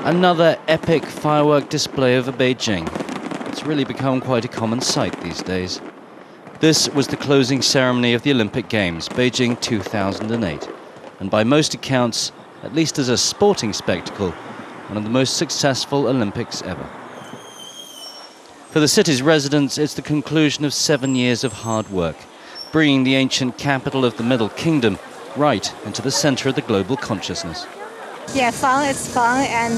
Another epic firework display over Beijing. It's really become quite a common sight these days. This was the closing ceremony of the Olympic Games, Beijing 2008. And by most accounts, at least as a sporting spectacle, one of the most successful Olympics ever. For the city's residents, it's the conclusion of 7 years of hard work, bringing the ancient capital of the Middle Kingdom right into the center of the global consciousness. Yeah, it's fun and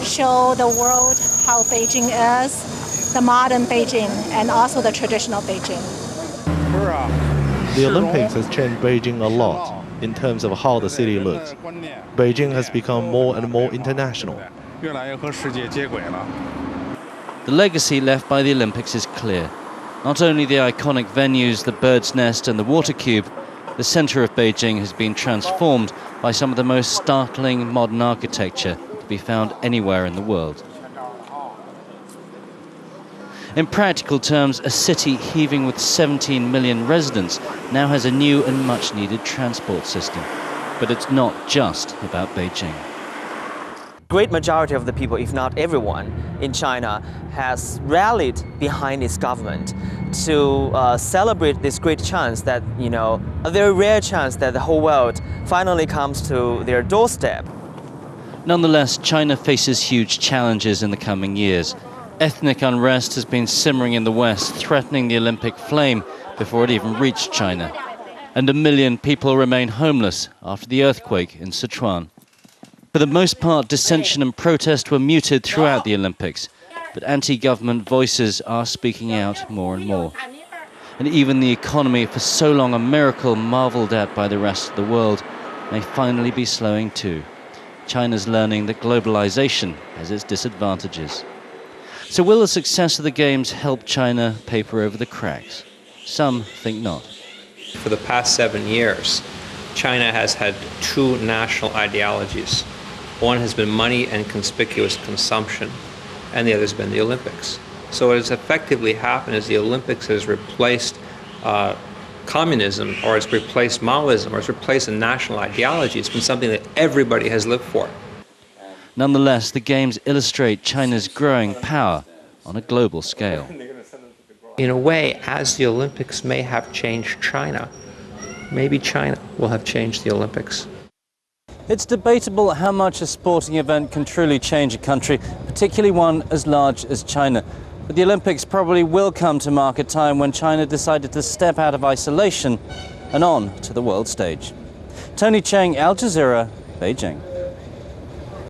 show the world how Beijing is, the modern Beijing and also the traditional Beijing. The Olympics has changed Beijing a lot in terms of how the city looks. Beijing has become more and more international. The legacy left by the Olympics is clear. Not only the iconic venues, the Bird's Nest and the Water Cube, the center of Beijing has been transformed by some of the most startling modern architecture to be found anywhere in the world. In practical terms, a city heaving with 17 million residents now has a new and much-needed transport system. But it's not just about Beijing. Great majority of the people, if not everyone, in China has rallied behind its government to celebrate this great chance that, a very rare chance that the whole world finally comes to their doorstep. Nonetheless, China faces huge challenges in the coming years. Ethnic unrest has been simmering in the West, threatening the Olympic flame before it even reached China. And 1 million people remain homeless after the earthquake in Sichuan. For the most part, dissension and protest were muted throughout the Olympics, but anti-government voices are speaking out more and more. And even the economy, for so long a miracle marveled at by the rest of the world, may finally be slowing too. China's learning that globalization has its disadvantages. So will the success of the Games help China paper over the cracks? Some think not. For the past 7 years, China has had two national ideologies. One has been money and conspicuous consumption, and the other has been the Olympics. So what has effectively happened is the Olympics has replaced communism, or it's replaced Maoism, or it's replaced a national ideology. It's been something that everybody has lived for. Nonetheless, the Games illustrate China's growing power on a global scale. In a way, as the Olympics may have changed China, maybe China will have changed the Olympics. It's debatable how much a sporting event can truly change a country, particularly one as large as China. But the Olympics probably will come to mark a time when China decided to step out of isolation and on to the world stage. Tony Cheng, Al Jazeera, Beijing.